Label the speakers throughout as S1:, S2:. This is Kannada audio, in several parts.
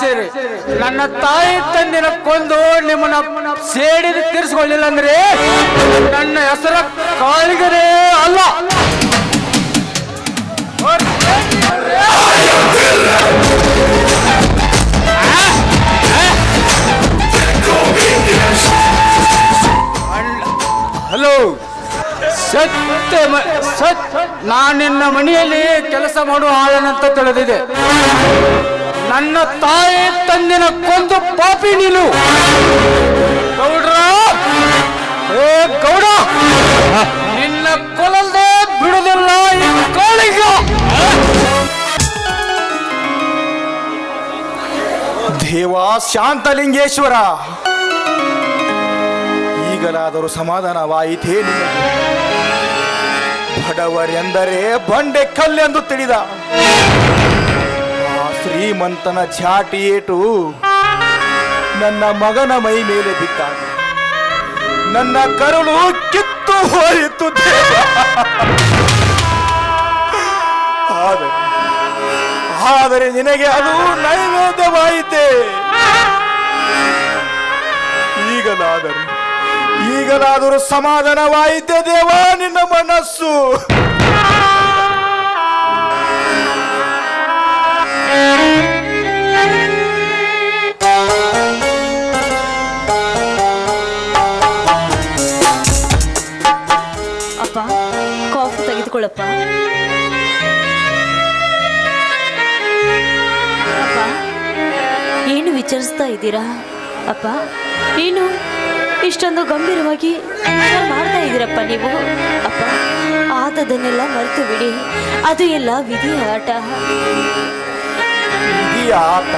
S1: ಸೇರಿ ನನ್ನ ತಾಯಿ ತಂದಿನ ಕೊಂದು ನಿಮ್ಮನ್ನ ಸೇಡಿದ ತೀರಿಸಿಕೊಳ್ಳಿಲ್ಲ ಅಂದ್ರೆ ನನ್ನ ಹೆಸರ ಕಾಳಿಗರೇ ಅಲ್ಲ. ಹಲೋ, ನಾನಿನ್ನ ಮನೆಯಲ್ಲಿ ಕೆಲಸ ಮಾಡುವ ಆಳನಂತ ತಿಳಿದಿದೆ. ನನ್ನ ತಾಯಿ ತಂದಿನ ಕೊಂದು ಪಾಪಿ ನೀನು. ಗೌಡ್ರ, ಏ ಗೌಡ, ನಿನ್ನ ಕೊಲ್ಲದೆ ಬಿಡುವುದಿಲ್ಲ ಈ ಕಾಳಿಗ.
S2: ದೇವ ಶಾಂತಲಿಂಗೇಶ್ವರ, ಈಗಲಾದರೂ ಸಮಾಧಾನವಾಯಿತೇ ನಿನಗೆ? ಬಡವರೆಂದರೆ ಬಂಡೆ ಕಲ್ಲೆಂದು ತಿಳಿದ ಆ ಶ್ರೀಮಂತನ ಚಾಟಿ ಏಟು ನನ್ನ ಮಗನ ಮೈ ಮೇಲೆ ಬಿದ್ದಾಗ ನನ್ನ ಕರುಳು ಕಿತ್ತು ಹೋಯಿತು ದೇವ. ಆದರೆ ನಿನಗೆ ಅದು ನೈವೇದ್ಯವಾಯಿತೆ. ಈಗಲಾದರೂ ಸಮಾಧಾನವಾಯಿತೆ ದೇವ ನಿನ್ನ ಮನಸ್ಸು.
S3: ಅಪ್ಪ, ಕಾಫಿ ತೆಗೆದುಕೊಳ್ಳಪ್ಪ. ಅಪ್ಪ, ಏನು ವಿಚಾರಿಸ್ತಾ ಇದ್ದೀರಾ? ಅಪ್ಪ, ಏನು ಇಷ್ಟೊಂದು ಗಂಭೀರವಾಗಿ ಮಾಡ್ತಾ ಇದ್ದೀರಪ್ಪ ನೀವು? ಅಪ್ಪ, ಆದದನ್ನೆಲ್ಲ ಮರೆತು ಬಿಡಿ. ಅದು ಎಲ್ಲ ವಿಧಿಯ ಆಟ.
S2: ವಿಧಿಯ ಆಟ?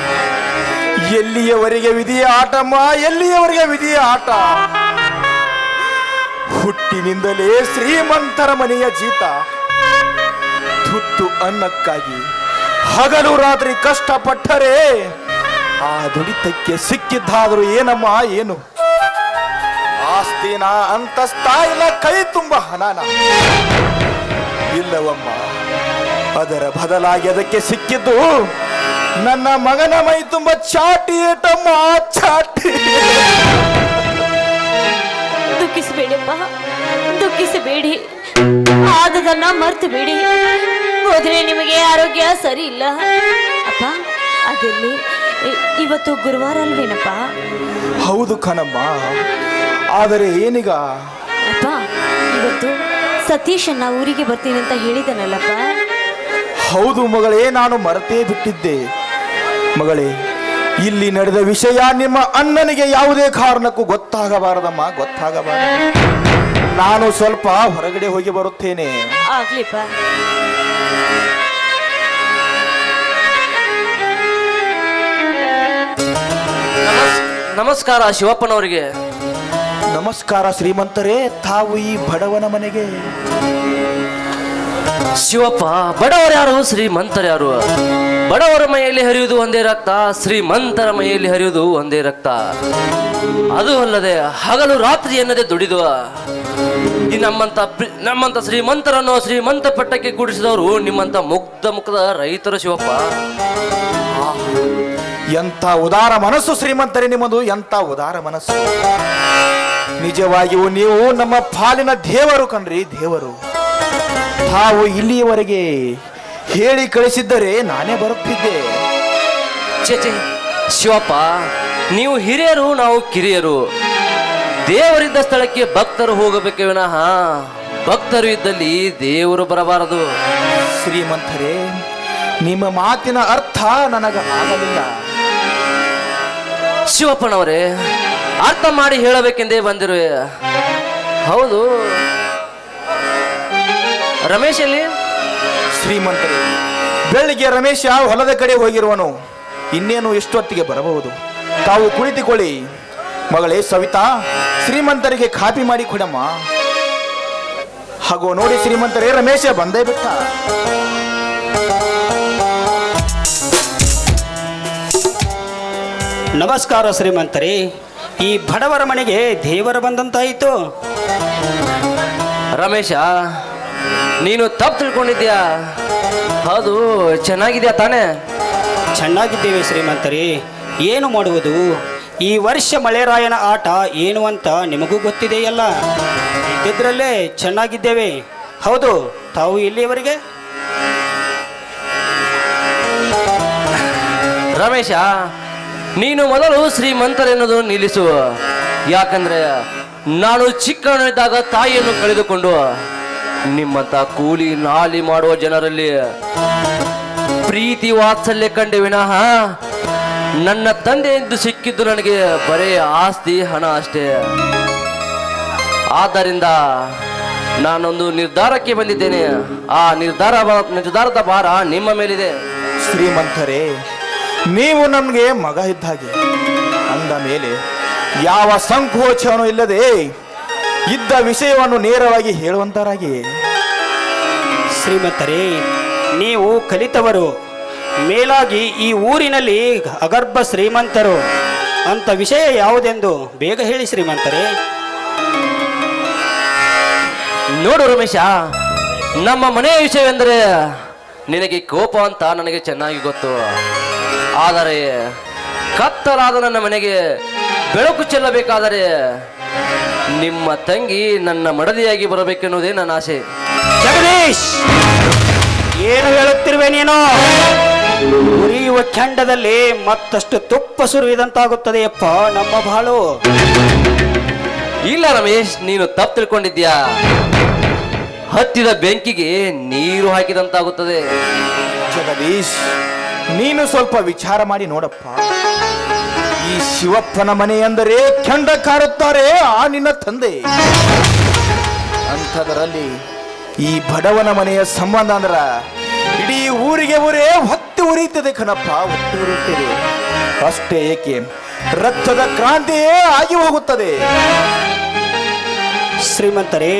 S2: ಎಲ್ಲಿಯವರೆಗೆ ವಿಧಿಯ ಆಟಮ್ಮ? ಎಲ್ಲಿಯವರೆಗೆ ವಿಧಿಯ ಆಟ? ಹುಟ್ಟಿನಿಂದಲೇ ಶ್ರೀಮಂತರ ಮನೆಯ ಜೀತ. ತುತ್ತು ಅನ್ನಕ್ಕಾಗಿ ಹಗಲು ರಾತ್ರಿ ಕಷ್ಟಪಟ್ಟರೆ ಆ ದುಡಿತಕ್ಕೆ ಸಿಕ್ಕಿದ್ದಾದರೂ ಏನಮ್ಮ ಏನು? ಆಸ್ತಿನ ಅಂತಸ್ತ ಇಲ್ಲ, ಕೈ ತುಂಬ ಹಣನ ಇಲ್ಲವಮ್ಮ. ಅದರ ಬದಲಾಗಿ ಅದಕ್ಕೆ ಸಿಕ್ಕಿದ್ದು ನನ್ನ ಮಗನ ಮೈ ತುಂಬ ಚಾಟಿ ಏಟಮ್ಮ, ಚಾಟಿ.
S3: ದುಃಖಿಸಬೇಡಪ್ಪ, ದುಃಖಿಸಬೇಡಿ. ಆದದನ್ನ ಮರ್ತು ಬೇಡಿ. ಹೋದ್ರೆ ನಿಮಗೆ ಆರೋಗ್ಯ ಸರಿ ಇಲ್ಲ. ಅಪ್ಪ, ಅದರಲ್ಲಿ ಇವತ್ತು ಗುರುವಾರ ಅಲ್ವೇನಪ್ಪ?
S2: ಹೌದು ಕಣಮ್ಮ, ಆದರೆ ಏನೀಗ?
S3: ಅಪ್ಪ, ಇವತ್ತು ಸತೀಶನ್ನ ಊರಿಗೆ ಬರ್ತೀನಿ ಅಂತ ಹೇಳಿದನಲ್ಲಪ್ಪ.
S2: ಹೌದು ಮಗಳೇ, ನಾನು ಮರೆತೇ ಬಿಟ್ಟಿದ್ದೆ. ಮಗಳೇ, ಇಲ್ಲಿ ನಡೆದ ವಿಷಯ ನಿಮ್ಮ ಅಣ್ಣನಿಗೆ ಯಾವುದೇ ಕಾರಣಕ್ಕೂ ಗೊತ್ತಾಗಬಾರದಮ್ಮ, ಗೊತ್ತಾಗಬಾರದು. ನಾನು ಸ್ವಲ್ಪ ಹೊರಗಡೆ ಹೋಗಿ ಬರುತ್ತೇನೆ.
S3: ಆಗ್ಲಿಪ್ಪ.
S4: ನಮಸ್ಕಾರ ಶಿವಪ್ಪನವರಿಗೆ.
S2: ನಮಸ್ಕಾರ ಶ್ರೀಮಂತರೇ, ತಾವು ಈ ಬಡವನ ಮನೆಗೆ?
S4: ಶಿವಪ್ಪ, ಬಡವರು ಯಾರು ಶ್ರೀಮಂತರು ಯಾರು? ಬಡವರ ಮೈಯಲ್ಲಿ ಹರಿಯುವುದು ಒಂದೇ ರಕ್ತ, ಶ್ರೀಮಂತರ ಮೈಯಲ್ಲಿ ಹರಿಯುವುದು ಒಂದೇ ರಕ್ತ. ಅದು ಅಲ್ಲದೆ ಹಗಲು ರಾತ್ರಿ ಎನ್ನದೆ ದುಡಿದು ಈ ನಮ್ಮಂತ ಶ್ರೀಮಂತರನ್ನು ಶ್ರೀಮಂತ ಪಟ್ಟಕ್ಕೆ ಕೂಡಿಸಿದವರು ನಿಮ್ಮಂತ ಮುಗ್ಧ ರೈತರು ಶಿವಪ್ಪ.
S2: ಎಂಥ ಉದಾರ ಮನಸ್ಸು ಶ್ರೀಮಂತರೇ ನಿಮ್ಮದು, ಎಂಥ ಉದಾರ ಮನಸ್ಸು. ನಿಜವಾಗಿಯೂ ನೀವು ನಮ್ಮ ಪಾಲಿನ ದೇವರು ಕಣ್ರಿ, ದೇವರು. ತಾವು ಇಲ್ಲಿಯವರೆಗೆ ಹೇಳಿ ಕಳಿಸಿದ್ದರೆ ನಾನೇ ಬರುತ್ತಿದ್ದೆ.
S4: ಚೇಚೆ ಶಿವಪ್ಪ, ನೀವು ಹಿರಿಯರು, ನಾವು ಕಿರಿಯರು. ದೇವರಿದ್ದ ಸ್ಥಳಕ್ಕೆ ಭಕ್ತರು ಹೋಗಬೇಕೆ ವಿನಃ ಭಕ್ತರು ಇದ್ದಲ್ಲಿ ದೇವರು ಬರಬಾರದು.
S2: ಶ್ರೀಮಂತರೇ, ನಿಮ್ಮ ಮಾತಿನ ಅರ್ಥ ನನಗೆ ಆಗಲಿಲ್ಲ.
S4: ಶಿವಪ್ಪನವರೇ, ಅರ್ಥ ಮಾಡಿ ಹೇಳಬೇಕೆಂದೇ ಬಂದಿರುವೆ. ಹೌದು, ರಮೇಶ್ ಅಲ್ಲಿ?
S2: ಶ್ರೀಮಂತರೇ, ಬೆಳಿಗ್ಗೆ ರಮೇಶ ಹೊಲದ ಕಡೆ ಹೋಗಿರುವನು. ಇನ್ನೇನು ಎಷ್ಟೊತ್ತಿಗೆ ಬರಬಹುದು. ತಾವು ಕುಳಿತುಕೊಳ್ಳಿ. ಮಗಳೇ ಸವಿತಾ, ಶ್ರೀಮಂತರಿಗೆ ಕಾಪಿ ಮಾಡಿ ಕೊಡಮ್ಮ. ಹಾಗೋ ನೋಡಿ ಶ್ರೀಮಂತರೇ, ರಮೇಶ ಬಂದೇ ಬಿಟ್ಟ.
S5: ನಮಸ್ಕಾರ ಶ್ರೀಮಂತರೇ. ಈ ಬಡವರ ಮನೆಗೆ ದೇವರು ಬಂದಂತಾಯಿತು.
S4: ರಮೇಶ, ನೀನು ತಪ್ಪು ತಿಳ್ಕೊಂಡಿದ್ಯಾ? ಹೌದು, ಚೆನ್ನಾಗಿದ್ಯಾ ತಾನೇ?
S5: ಚೆನ್ನಾಗಿದ್ದೇವೆ ಶ್ರೀಮಂತರೇ. ಏನು ಮಾಡುವುದು? ಈ ವರ್ಷ ಮಳೆರಾಯನ ಆಟ ಏನು ಅಂತ ನಿಮಗೂ ಗೊತ್ತಿದೆಯಲ್ಲ. ಇದ್ದಿದ್ರಲ್ಲೇ ಚೆನ್ನಾಗಿದ್ದೇವೆ. ಹೌದು, ತಾವು ಇಲ್ಲಿಯವರೆಗೆ
S4: ರಮೇಶ, ನೀನು ಮೊದಲು ಶ್ರೀಮಂತರೆನ್ನೋದು ನಿಲ್ಲಿಸು. ಯಾಕಂದ್ರೆ ನಾನು ಚಿಕ್ಕವನಿದ್ದಾಗ ತಾಯಿಯನ್ನು ಕಳೆದುಕೊಂಡು ನಿಮ್ಮಂತ ಕೂಲಿ ನಾಲಿ ಮಾಡುವ ಜನರಲ್ಲಿ ಪ್ರೀತಿ ವಾತ್ಸಲ್ಯ ಕಂಡೆ ವಿನಃ ನನ್ನ ತಂದೆ ಎಂದು ಸಿಕ್ಕಿದ್ದು ನನಗೆ ಬರೇ ಆಸ್ತಿ ಹಣ ಅಷ್ಟೇ. ಆದ್ದರಿಂದ ನಾನೊಂದು ನಿರ್ಧಾರಕ್ಕೆ ಬಂದಿದ್ದೇನೆ. ಆ ನಿರ್ಧಾರದ ಭಾರ ನಿಮ್ಮ ಮೇಲಿದೆ.
S2: ಶ್ರೀಮಂತರೇ, ನೀವು ನಮಗೆ ಮಗ ಇದ್ದ ಹಾಗೆ. ಅಂದ ಮೇಲೆ ಯಾವ ಸಂಕೋಚನೂ ಇಲ್ಲದೆ ಇದ್ದ ವಿಷಯವನ್ನು ನೇರವಾಗಿ ಹೇಳುವಂತರಾಗಿ.
S5: ಶ್ರೀಮಂತರೇ, ನೀವು ಕಲಿತವರು, ಮೇಲಾಗಿ ಈ ಊರಿನಲ್ಲಿ ಅಗರ್ಭ ಶ್ರೀಮಂತರು ಅಂತ ವಿಷಯ ಯಾವುದೆಂದು ಬೇಗ ಹೇಳಿ ಶ್ರೀಮಂತರೇ.
S4: ನೋಡು ರಮೇಶ, ನಮ್ಮ ಮನೆಯ ವಿಷಯವೆಂದರೆ ನಿನಗೆ ಕೋಪ ಅಂತ ನನಗೆ ಚೆನ್ನಾಗಿ ಗೊತ್ತು. ಆದರೆ ಕತ್ತಲಾದ ನನ್ನ ಮನೆಗೆ ಬೆಳಕು ಚೆಲ್ಲಬೇಕಾದರೆ ನಿಮ್ಮ ತಂಗಿ ನನ್ನ ಮಡದಿಯಾಗಿ ಬರಬೇಕೆನ್ನುವುದೇ ನನ್ನ ಆಸೆ.
S5: ಜಗದೀಶ್, ಏನು ಹೇಳುತ್ತಿರುವೆ ನೀನು? ಉರಿಯುವ ಕೆಂಡದಲ್ಲಿ ಮತ್ತಷ್ಟು ತುಪ್ಪ ಸುರಿದಂತಾಗುತ್ತದೆಯಪ್ಪ ನಮ್ಮ ಬಾಳು.
S4: ಇಲ್ಲ ರಮೇಶ್, ನೀನು ತಪ್ಪು ತಿಳ್ಕೊಂಡಿದ್ಯಾ. ಹತ್ತಿದ ಬೆಂಕಿಗೆ ನೀರು ಹಾಕಿದಂತಾಗುತ್ತದೆ.
S2: ಜಗದೀಶ್, ನೀನು ಸ್ವಲ್ಪ ವಿಚಾರ ಮಾಡಿ ನೋಡಪ್ಪ. ಈ ಶಿವಪ್ಪನ ಮನೆ ಎಂದರೆ ಕೆಂಡ ಕಾರುತ್ತಾರೆ ಆ ನಿನ್ನ ತಂದೆ. ಅಂಥದರಲ್ಲಿ ಈ ಬಡವನ ಮನೆಯ ಸಂಬಂಧ ಅಂದ್ರ ಇಡೀ ಊರಿಗೆ ಊರೇ ಹೊತ್ತಿ ಉರಿಯುತ್ತದೆ ಕಣಪ್ಪ, ಹೊತ್ತಿ ಉರಿಯುತ್ತದೆ. ಅಷ್ಟೇ ಏಕೆ, ರಕ್ತದ ಕ್ರಾಂತಿಯೇ ಆಗಿ ಹೋಗುತ್ತದೆ.
S5: ಶ್ರೀಮಂತರೇ,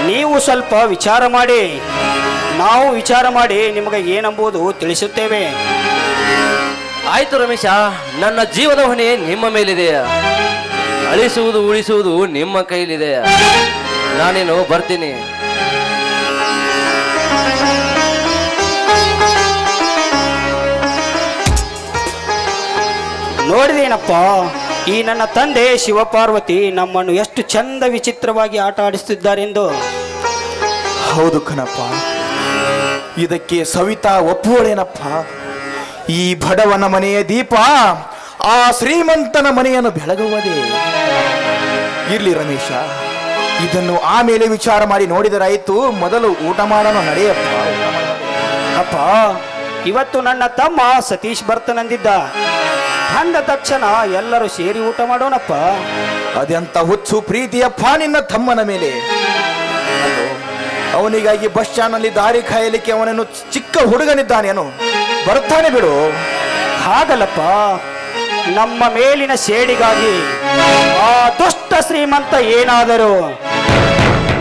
S5: ನೀವು ಸ್ವಲ್ಪ ವಿಚಾರ ಮಾಡಿ, ನಾವು ವಿಚಾರ ಮಾಡಿ ನಿಮಗೆ ಏನೆಂಬುದು ತಿಳಿಸುತ್ತೇವೆ.
S4: ಆಯ್ತು ರಮೇಶ, ನನ್ನ ಜೀವದ ಹೊಣೆ ನಿಮ್ಮ ಮೇಲಿದೆ. ಅಳಿಸುವುದು ಉಳಿಸುವುದು ನಿಮ್ಮ ಕೈಲಿದೆ. ನಾನೇನು ಬರ್ತೀನಿ.
S5: ನೋಡಿದೇನಪ್ಪ, ಈ ನನ್ನ ತಂದೆ ಶಿವಪಾರ್ವತಿ ನಮ್ಮನ್ನು ಎಷ್ಟು ಚಂದ ವಿಚಿತ್ರವಾಗಿ ಆಟ ಆಡಿಸುತ್ತಿದ್ದಾರೆಂದು.
S2: ಹೌದು ಕಣಪ್ಪ, ಇದಕ್ಕೆ ಸವಿತಾ ಒಪ್ಪುವಳೇನಪ್ಪ. ಈ ಬಡವನ ಮನೆಯ ದೀಪ ಆ ಶ್ರೀಮಂತನ ಮನೆಯನ್ನು ಬೆಳಗುವುದೇ. ಇರ್ಲಿ ರಮೇಶ, ಇದನ್ನು ಆಮೇಲೆ ವಿಚಾರ ಮಾಡಿ ನೋಡಿದರಾಯಿತು. ಮೊದಲು ಊಟ ಮಾಡೋಣ, ನಡೆಯಪ್ಪ.
S5: ಅಪ್ಪ, ಇವತ್ತು ನನ್ನ ತಮ್ಮ ಸತೀಶ್ ಬರ್ತಾನಂದಿದ್ದ. ಅಂದ ತಕ್ಷಣ ಎಲ್ಲರೂ ಸೇರಿ ಊಟ ಮಾಡೋಣಪ್ಪ.
S2: ಅದೆಂತ ಹುಚ್ಚು ಪ್ರೀತಿಯಪ್ಪ ನಿನ್ನ ತಮ್ಮನ ಮೇಲೆ. ಅಲ್ಲೋ, ಅವನಿಗಾಗಿ ಬಸ್ ಸ್ಟ್ಯಾಂಡ್ ನಲ್ಲಿ ದಾರಿ ಕಾಯಲಿಕ್ಕೆ ಅವನನ್ನು ಚಿಕ್ಕ ಹುಡುಗನಿದ್ದಾನೇನು, ಬರ್ತಾನೆ ಬಿಡು.
S5: ಹಾಗಲ್ಲಪ್ಪ, ನಮ್ಮ ಮೇಲಿನ ಸೇಡಿಗಾಗಿ ಆ ದುಷ್ಟ ಶ್ರೀಮಂತ ಏನಾದರೂ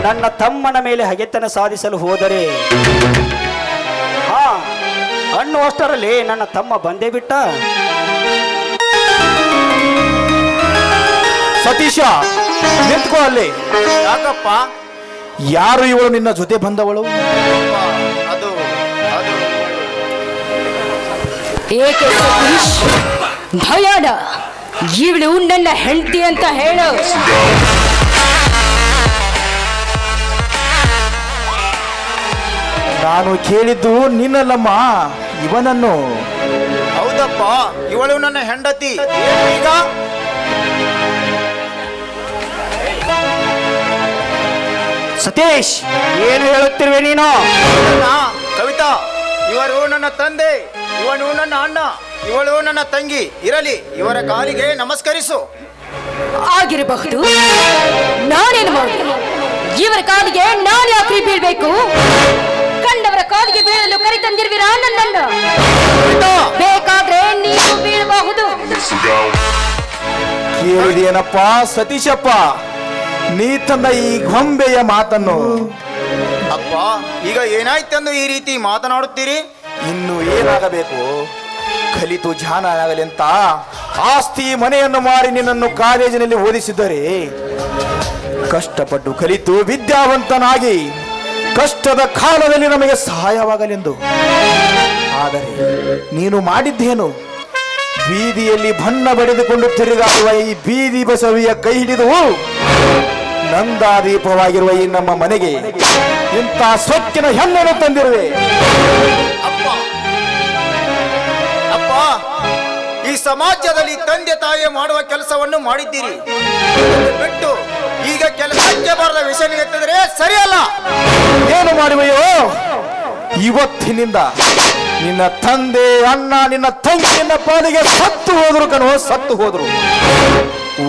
S5: ನನ್ನ ತಮ್ಮನ ಮೇಲೆ ಹಗೆತನ ಸಾಧಿಸಲು ಹೋದರೆ ಅನ್ನುವಷ್ಟರಲ್ಲಿ ನನ್ನ ತಮ್ಮ ಬಂದೇ ಬಿಟ್ಟ.
S2: ಸತೀಶ, ನಿಂತ್ಕೋ ಅಲ್ಲಿ.
S6: ಯಾಕಪ್ಪ?
S2: ಯಾರು ಇವಳು ನಿನ್ನ ಜೊತೆ ಬಂದವಳು?
S6: ಅದು ಅದು
S3: ಏಕೆ ಸತೀಶ್ ಭಯಾನ? ಇವಳು ನನ್ನ ಹೆಂಡತಿ ಅಂತ ಹೇಳು.
S2: ನಾನು ಕೇಳಿದ್ದು ನಿನ್ನಲ್ಲಮ್ಮ, ಇವನನ್ನು.
S6: ಹೌದಪ್ಪ, ಇವಳು ನನ್ನ ಹೆಂಡತಿ. ಈಗ
S5: ಸತೀಶ್, ಏನು ಹೇಳುತ್ತಿರುವೆ ನೀನು?
S6: ಕವಿತಾ, ಇವರು ನನ್ನ ತಂದೆ, ಇವನು ನನ್ನ ಅಣ್ಣ, ಇವಳು ನನ್ನ ತಂಗಿ. ಇರಲಿ, ಇವರ ಕಾಲಿಗೆ ನಮಸ್ಕರಿಸು.
S3: ಆಗಿರಬಹುದು. ನಾನೇನು ಮಾಡಲಿ? ಇವರ ಕಾಲಿಗೆ ನಾನು ಯಾಕ್ರಿ ಬೀಳ್ಬೇಕು? ಕಂಡವರ ಕಾಲಿಗೆ ಬೀಳಲು ಕರೆತಂದಿರುವಿರಾ ನನ್ನನ್ನು? ಬೇಕಾದ್ರೆ ನೀವು ಬೀಳಬಹುದು.
S2: ಕೇಳಿದೇನಪ್ಪ ಸತೀಶಪ್ಪ, ನೀ ತಂದ ಈ ಗೊಂಬೆಯ ಮಾತನ್ನು?
S6: ಅಪ್ಪ, ಈಗ ಏನಾಯ್ತೆಂದು ಈ ರೀತಿ ಮಾತನಾಡುತ್ತೀರಿ?
S2: ಇನ್ನು ಏನಾಗಬೇಕು? ಕಲಿತು ಜಾನ ಆಗಲಿ ಅಂತ ಆಸ್ತಿ ಮನೆಯನ್ನು ಮಾರಿ ನಿನ್ನನ್ನು ಕಾಲೇಜಿನಲ್ಲಿ ಓದಿಸಿದರೆ, ಕಷ್ಟಪಟ್ಟು ಕಲಿತು ವಿದ್ಯಾವಂತನಾಗಿ ಕಷ್ಟದ ಕಾಲದಲ್ಲಿ ನಮಗೆ ಸಹಾಯವಾಗಲೆಂದು. ಆದರೆ ನೀನು ಮಾಡಿದ್ದೇನು? ಬೀದಿಯಲ್ಲಿ ಬಣ್ಣ ಬಡಿದುಕೊಂಡು ತಿರುಗಾಡುವ ಈ ಬೀದಿ ಬಸವಿಯ ಕೈ ಹಿಡಿದು ನಂದಾದೀಪವಾಗಿರುವ ಈ ನಮ್ಮ ಮನೆಗೆ ಇಂಥ ಸೊಕ್ಕಿನ ಹೆಣ್ಣನ್ನು ತಂದಿರುವೆ.
S6: ಅಪ್ಪ ಅಪ್ಪ, ಈ ಸಮಾಜದಲ್ಲಿ ತಂದೆ ತಾಯಿ ಮಾಡುವ ಕೆಲಸವನ್ನು ಮಾಡಿದ್ದೀರಿ. ಅದನ್ನು ಬಿಟ್ಟು ಈಗ ಕೆಲಸಕ್ಕೆ ಬರದ ವಿಷಯ ಎತ್ತಿದ್ರೆ ಸರಿಯಲ್ಲ.
S2: ಏನು ಮಾಡುವೆಯೋ? ಇವತ್ತಿನಿಂದ ನಿನ್ನ ತಂದೆ ಅಣ್ಣ ನಿನ್ನ ತಂಗಿ ನಿನ್ನ ಪಾಲಿಗೆ ಸತ್ತು ಹೋದ್ರು ಕಣೋ, ಸತ್ತು ಹೋದ್ರು.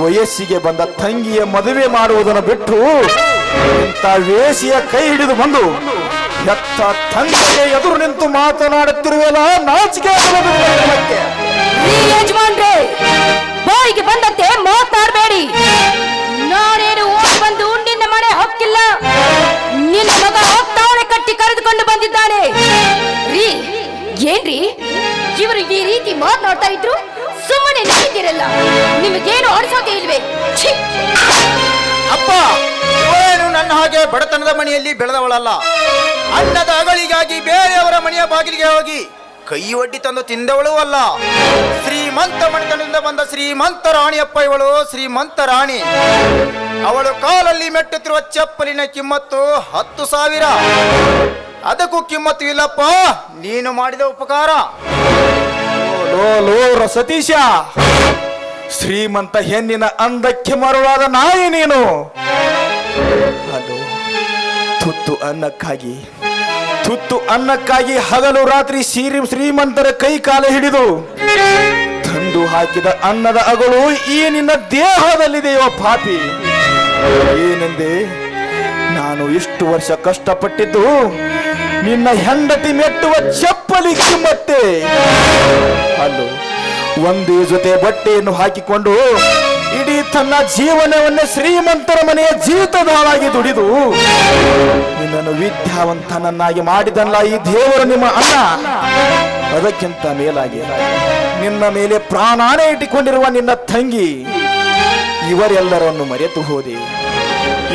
S2: ವಯಸ್ಸಿಗೆ ಬಂದ ತಂಗಿಯ ಮದುವೆ ಮಾಡುವುದನ್ನು ಬಿಟ್ಟು ಇಂಥ ವೇಷಿಯ ಕೈ ಹಿಡಿದು ಬಂದು ಹೆತ್ತ ತಂದೆಯ ಎದುರು ನಿಂತು ಮಾತನಾಡುತ್ತಿರುವೆಲ್ಲ, ನಾಚಿಕೆ ಆಗಬಹುದು ನಮಗೆ.
S3: ಈ ಯಜಮಾನ್ರೆ, ಬಾಯಿಗೆ ಬಂದಂತೆ ಮಾತನಾಡಬೇಡಿ. ನಾನೇನು ಓಡಿ ಬಂದು ನಿನ್ನ ಮನೆ ಹೊಕ್ಕಿಲ್ಲ. ನಿನ್ನ ಮಗ ತಾಳೆ ಕಟ್ಟಿ ಕರೆದುಕೊಂಡು ಬಂದಿದ್ದಾನೆ. ರೀ, ಏನ್ರಿ ಇವರು ಈ ರೀತಿ ಮಾತನಾಡ್ತಾ ಇದ್ರು ಸುಮ್ಮನೆ ನಿಂತಿರಲ್ಲ. ನಿಮಗೇನು ಅನಿಸೋಕೆ ಇಲ್ವೇ? ಛೀ!
S6: ಅಪ್ಪ, ಇವಳೇನು ನನ್ನ ಹಾಗೆ ಬಡತನದ ಮನೆಯಲ್ಲಿ ಬೆಳೆದವಳಲ್ಲ. ಅನ್ನದ ಅಗಳಿಗಾಗಿ ಬೇರೆಯವರ ಮನೆಯ ಬಾಗಿಲಿಗೆ ಹೋಗಿ ಕೈ ಒಡ್ಡಿ ತಂದು ತಿಂದವಳು ಅಲ್ಲ. ಶ್ರೀಮಂತ ಮನೆತನದಿಂದ ಬಂದ ಶ್ರೀಮಂತ ರಾಣಿಯಪ್ಪ ಇವಳು, ಶ್ರೀಮಂತ ರಾಣಿ. ಅವಳು ಕಾಲಲ್ಲಿ ಮೆಟ್ಟುತ್ತಿರುವ ಚಪ್ಪಲಿನ ಕಿಮ್ಮತ್ತು 10,000. ಅದಕ್ಕೂ ಕಿಮ್ಮತ್ತು ಇಲ್ಲಪ್ಪ ನೀನು ಮಾಡಿದ ಉಪಕಾರ.
S2: ಲೋ ಸತೀಶ, ಶ್ರೀಮಂತ ಹೆಣ್ಣಿನ ಅಂದಕ್ಕೆ ಮರುಳಾದ ನಾಯಿ ನೀನು. ಅದು ತುತ್ತು ಅನ್ನಕ್ಕಾಗಿ ಹಗಲು ರಾತ್ರಿ ಶ್ರೀಮಂತರ ಕೈ ಕಾಲ ಹಿಡಿದು ತಂದು ಹಾಕಿದ ಅನ್ನದ ಅಗಳು ಈ ನಿನ್ನ ದೇಹದಲ್ಲಿದೆಯೋ ಪಾಪಿ. ಏನೆಂದೆ? ನಾನು ಇಷ್ಟು ವರ್ಷ ಕಷ್ಟಪಟ್ಟಿದ್ದು ನಿನ್ನ ಹೆಂಡತಿ ಮೆಟ್ಟುವ ಚಪ್ಪಲಿ ಕಿಮ್ಮತ್ತೆ. ಅಲ್ಲೋ, ಒಂದೇ ಜೊತೆ ಬಟ್ಟೆಯನ್ನು ಹಾಕಿಕೊಂಡು ಇಡೀ ತನ್ನ ಜೀವನವನ್ನೇ ಶ್ರೀಮಂತರ ಮನೆಯ ಜೀವಿತದಾಳಾಗಿ ದುಡಿದು ನಿನ್ನನ್ನು ವಿದ್ಯಾವಂತನನ್ನಾಗಿ ಮಾಡಿದಲ್ಲ ಈ ದೇವರು ನಿಮ್ಮ ಅಣ್ಣ. ಅದಕ್ಕಿಂತ ಮೇಲಾಗಿ ನಿನ್ನ ಮೇಲೆ ಪ್ರಾಣಾನೇ ಇಟ್ಟುಕೊಂಡಿರುವ ನಿನ್ನ ತಂಗಿ, ಇವರೆಲ್ಲರನ್ನು ಮರೆತು ಹೋದೆ.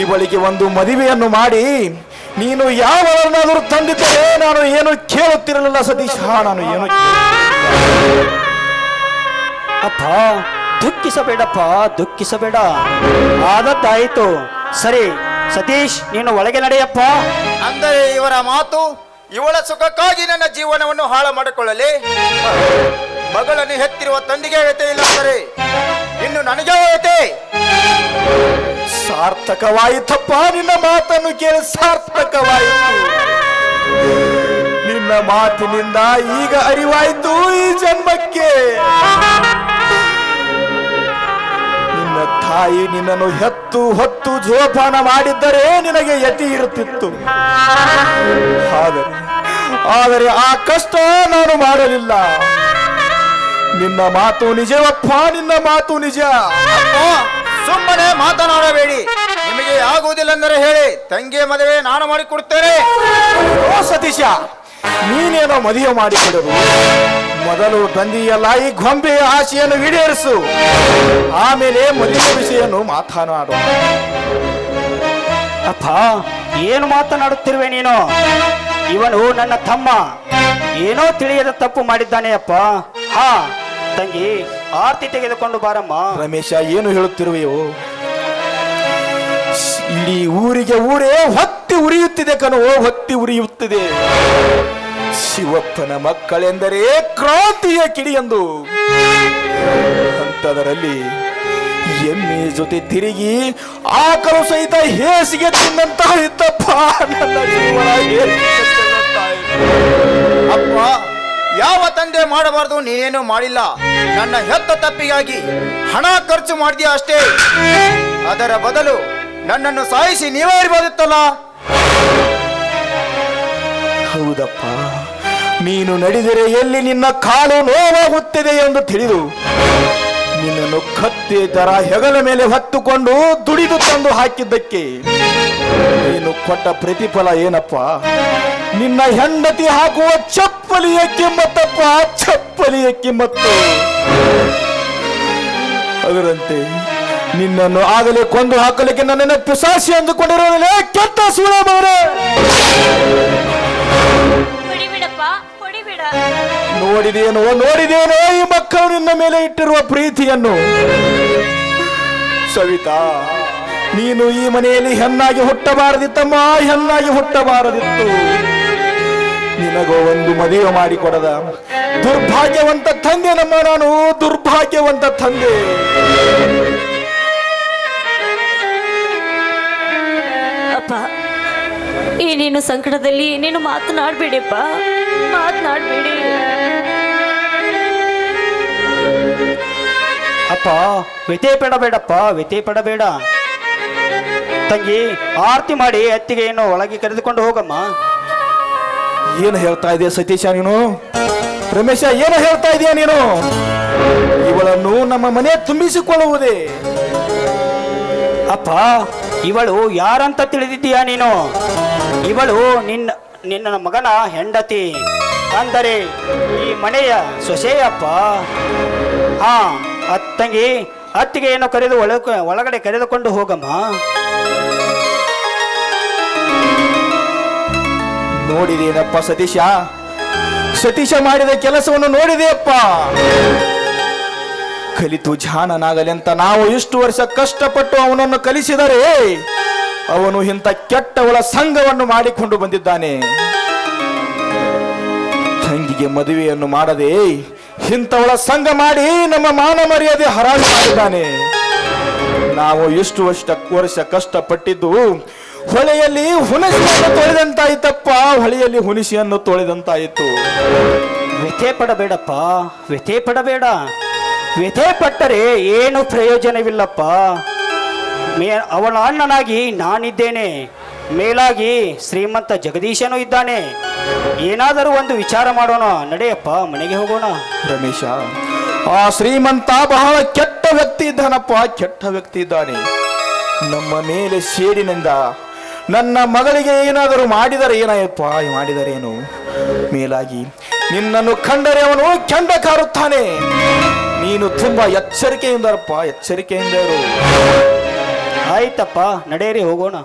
S2: ಇವಳಿಗೆ ಒಂದು ಮದುವೆಯನ್ನು ಮಾಡಿ ನೀನು ಯಾವನ್ನಾದರೂ ತಂದಿದ್ದರೆ ನಾನು ಏನು ಕೇಳುತ್ತಿರಲಿಲ್ಲ ಸತೀಶ್. ನಾನು ಏನು
S5: ಅಪ್ಪ, ದುಃಖಿಸಬೇಡಪ್ಪ, ದುಃಖಿಸಬೇಡ. ಆದದ್ದಾಯಿತು. ಸರಿ ಸತೀಶ್, ನೀನು ಒಳಗೆ ನಡೆಯಪ್ಪ.
S6: ಅಂದರೆ ಇವರ ಮಾತು ಇವಳ ಸುಖಕ್ಕಾಗಿ ನನ್ನ ಜೀವನವನ್ನು ಹಾಳು ಮಾಡಿಕೊಳ್ಳಲಿ. ಮಗಳನ್ನು ಹೆತ್ತಿರುವ ತಂದೆಗೆ ವ್ಯತೆ ಇಲ್ಲ ಅಂದರೆ ಇನ್ನು ನನಗೆ ವ್ಯತೆ.
S2: ಸಾರ್ಥಕವಾಯಿತಪ್ಪ, ನಿನ್ನ ಮಾತನ್ನು ಕೇಳಿ ಸಾರ್ಥಕವಾಯಿತು. ನಿನ್ನ ಮಾತಿನಿಂದ ಈಗ ಅರಿವಾಯಿತು ಈ ಜನ್ಮಕ್ಕೆ. ನಿನ್ನ ತಾಯಿ ನಿನ್ನನ್ನು ಹೆತ್ತು ಹೊತ್ತು ಜೋಪಾನ ಮಾಡಿದ್ದರೆ ನಿನಗೆ ಯತಿ ಇರುತ್ತಿತ್ತು. ಆದರೆ ಆ ಕಷ್ಟ ನಾನು ಮಾಡಲಿಲ್ಲ. ನಿನ್ನ ಮಾತು ನಿಜವಪ್ಪ, ನಿನ್ನ ಮಾತು ನಿಜ.
S6: ಸುಮ್ಮನೆ ಮಾತನಾಡಬೇಡಿ. ನಿಮಗೆ ಆಗುವುದಿಲ್ಲ ಅಂದರೆ ಹೇಳಿ, ತಂಗಿಯ ಮದುವೆ ನಾನು ಮಾಡಿಕೊಡ್ತೇನೆ.
S2: ಓ ಸತೀಶ, ನೀನೇನೋ ಮದುವೆ ಮಾಡಿಕೊಡರು. ಮೊದಲು ತಂದೆಯಲ್ಲ ಈ ಗೊಂಬೆಯ ಆಶೆಯನ್ನು ಈಡೇರಿಸು, ಆಮೇಲೆ ಮದುವೆ ವಿಷಯವನ್ನು ಮಾತನಾಡು.
S5: ಅಪ್ಪ, ಏನು ಮಾತನಾಡುತ್ತಿರುವೆ ನೀನು? ಇವನು ನನ್ನ ತಮ್ಮ, ಏನೋ ತಿಳಿಯದ ತಪ್ಪು ಮಾಡಿದ್ದಾನೆ ಅಪ್ಪ. ಹಾ ತಂಗಿ, ಆರ್ತಿ ತೆಗೆದುಕೊಂಡು ಬಾರಮ್ಮ.
S2: ರಮೇಶ, ಏನು ಹೇಳುತ್ತಿರುವೆಯೋ? ಇಡೀ ಊರೇ ಹೊತ್ತಿ ಉರಿಯುತ್ತಿದೆ ಕಣೋ, ಹೊತ್ತಿ ಉರಿಯುತ್ತಿದೆ. ಶಿವಪ್ಪನ ಮಕ್ಕಳೆಂದರೆ ಕ್ರಾಂತಿಯ ಕಿಡಿಯೆಂದು, ಅಂತದರಲ್ಲಿ ಎಮ್ಮೆ ಜೊತೆ ತಿರುಗಿ ಆಕಳು ಸಹಿತ ಹೇಸಿಗೆ ತಿನ್ನಂತಹ ಇತ್ತಪ್ಪ ನನ್ನ ಜೀವನ.
S6: ಅಪ್ಪ, ಯಾವ ತಂದೆ ಮಾಡಬಾರದು ನೀನೇನು ಮಾಡಿಲ್ಲ. ನನ್ನ ಹೆತ್ತ ತಪ್ಪಿಗಾಗಿ ಹಣ ಖರ್ಚು ಮಾಡಿದ್ಯಾ ಅಷ್ಟೇ. ಅದರ ಬದಲು ನನ್ನನ್ನು ಸಾಯಿಸಿ ನೀವೇ ಇರಬಹುದಿತ್ತಲ್ಲ.
S2: ಹೌದಪ್ಪ, ನೀನು ನಡೆದರೆ ಎಲ್ಲಿ ನಿನ್ನ ಕಾಲು ನೋವಾಗುತ್ತದೆ ಎಂದು ತಿಳಿದು ನಿನ್ನನ್ನು ಕತ್ತೆ ತರ ಹೆಗಲ ಮೇಲೆ ಹೊತ್ತುಕೊಂಡು ದುಡಿದು ತಂದು ಹಾಕಿದ್ದಕ್ಕೆ ನೀನು ಕೊಟ್ಟ ಪ್ರತಿಫಲ ಏನಪ್ಪ? ನಿನ್ನ ಹೆಂಡತಿ ಹಾಕುವ ಚಪ್ಪಲಿಯ ಕಿಮ್ಮತ್ತಪ್ಪ, ಚಪ್ಪಲಿಯ ಕಿಮ್ಮತ್ತು. ಅದರಂತೆ ನಿನ್ನನ್ನು ಆಗಲೇ ಕೊಂದು ಹಾಕಲಿಕ್ಕೆ ನನ್ನನ್ನು ಪಿಸಾಸಿ ಅಂದುಕೊಂಡಿರೋದಿಲ್ಲ ಕೆಟ್ಟ ಸುಳಬವರೇ.
S7: ಹೊಡಿಬಿಡಪ್ಪ, ಹೊಡಿಬಿಡ.
S2: ನೋಡಿದೇನೋ ಈ ಮಕ್ಕಳು ನಿನ್ನ ಮೇಲೆ ಇಟ್ಟಿರುವ ಪ್ರೀತಿಯನ್ನು. ಸವಿತಾ, ನೀನು ಈ ಮನೆಯಲ್ಲಿ ಹೆಣ್ಣಾಗಿ ಹುಟ್ಟಬಾರದಿತ್ತಮ್ಮ, ಹೆಣ್ಣಾಗಿ ಹುಟ್ಟಬಾರದಿತ್ತು. ನಿನಗೋ ಒಂದು ಮದುವೆ ಮಾಡಿಕೊಡದ ದುರ್ಭಾಗ್ಯವಂತ ತಂದೆ ನಮ್ಮ ನಾನು, ದುರ್ಭಾಗ್ಯವಂತ ತಂದೆ.
S3: ಅಪ್ಪ, ಈ ನೀನು ಸಂಕಟದಲ್ಲಿ ನೀನು ಮಾತನಾಡಬೇಡಿಪ್ಪ, ಮಾತನಾಡಬೇಡಿ.
S5: ಅಪ್ಪ, ವ್ಯಥೆ ಪಡಬೇಡಪ್ಪ, ವ್ಯಥೆ ಪಡಬೇಡ. ತಂಗಿ, ಆರತಿ ಮಾಡಿ ಅತ್ತಿಗೆಯನ್ನು ಒಳಗೆ ಕರೆದುಕೊಂಡು ಹೋಗಮ್ಮ.
S2: ಏನು ಹೇಳ್ತಾ ಇದೆಯಾ ಸತೀಶ ನೀನು? ರಮೇಶ, ಏನು ಹೇಳ್ತಾ ಇದೆಯಾ ನೀನು? ಇವಳನ್ನು ನಮ್ಮ ಮನೆ ತುಂಬಿಸಿಕೊಳ್ಳುವುದೇ?
S5: ಅಪ್ಪ, ಇವಳು ಯಾರಂತ ತಿಳಿದಿದ್ದೀಯಾ ನೀನು? ಇವಳು ನಿನ್ನ ಮಗನ ಹೆಂಡತಿ, ಅಂದರೆ ಈ ಮನೆಯ ಸೊಸೆಯಪ್ಪ. ಹಾ, ತಂಗಿ, ಅತ್ತಿಗೆಯನ್ನು ಕರೆದು ಒಳಗಡೆ ಕರೆದುಕೊಂಡು ಹೋಗಮ್ಮ.
S2: ನೋಡಿದೇನಪ್ಪ ಸತೀಶ ಮಾಡಿದ ಕೆಲಸವನ್ನು ನೋಡಿದೆಯಪ್ಪ. ಕಲಿತು ಜಾಣನಾಗಲಿ ಅಂತ ನಾವು ಇಷ್ಟು ವರ್ಷ ಕಷ್ಟಪಟ್ಟು ಅವನನ್ನು ಕಲಿಸಿದರೆ ಅವನು ಇಂಥ ಕೆಟ್ಟವಳ ಸಂಘವನ್ನು ಮಾಡಿಕೊಂಡು ಬಂದಿದ್ದಾನೆ. ತಂಗಿಗೆ ಮದುವೆಯನ್ನು ಮಾಡದೆ ಇಂಥವಳ ಸಂಘ ಮಾಡಿ ನಮ್ಮ ಮಾನ ಮರ್ಯಾದೆ ಹರಾಜು ಮಾಡಿದ್ದಾನೆ. ನಾವು ಇಷ್ಟು ವರ್ಷ ಕಷ್ಟಪಟ್ಟಿದ್ದು ಹೊಳೆಯಲ್ಲಿ ಹುಣಸಿಯನ್ನು ತೊಳೆದಂತಾಯಿತಪ್ಪ, ಹೊಳೆಯಲ್ಲಿ ಹುಣಸಿಯನ್ನು ತೊಳೆದಂತಾಯಿತು.
S5: ವ್ಯಥೆ ಪಡಬೇಡಪ್ಪ, ವ್ಯಥೆ ಪಡಬೇಡ. ವ್ಯಥೆ ಪಟ್ಟರೆ ಏನು ಪ್ರಯೋಜನವಿಲ್ಲಪ್ಪ. ಅವಳ ಅಣ್ಣನಾಗಿ ನಾನಿದ್ದೇನೆ, ಮೇಲಾಗಿ ಶ್ರೀಮಂತ ಜಗದೀಶನೂ ಇದ್ದಾನೆ. ಏನಾದರೂ ಒಂದು ವಿಚಾರ ಮಾಡೋಣ, ನಡೆಯಪ್ಪ, ಮನೆಗೆ ಹೋಗೋಣ.
S2: ರಮೇಶ, ಆ ಶ್ರೀಮಂತ ಬಹಳ ಕೆಟ್ಟ ವ್ಯಕ್ತಿ ಇದ್ದಾನಪ್ಪ, ಕೆಟ್ಟ ವ್ಯಕ್ತಿ ಇದ್ದಾನೆ. ನಮ್ಮ ಮೇಲೆ ಸೇಡಿನಿಂದ ನನ್ನ ಮಗಳಿಗೆ ಏನಾದರೂ ಮಾಡಿದರೆ ಏನಾಯಪ್ಪ, ಮಾಡಿದರೇನು? ಮೇಲಾಗಿ ನಿನ್ನನ್ನು ಕಂಡರೆ ಅವನು ಕೆಂಡ ಕಾರುತ್ತಾನೆ. ನೀನು ತುಂಬಾ ಎಚ್ಚರಿಕೆಯಿಂದರಪ್ಪ, ಎಚ್ಚರಿಕೆಯಿಂದ ಇರು.
S5: ಆಯ್ತಪ್ಪ, ನಡೆಯಿರಿ, ಹೋಗೋಣ.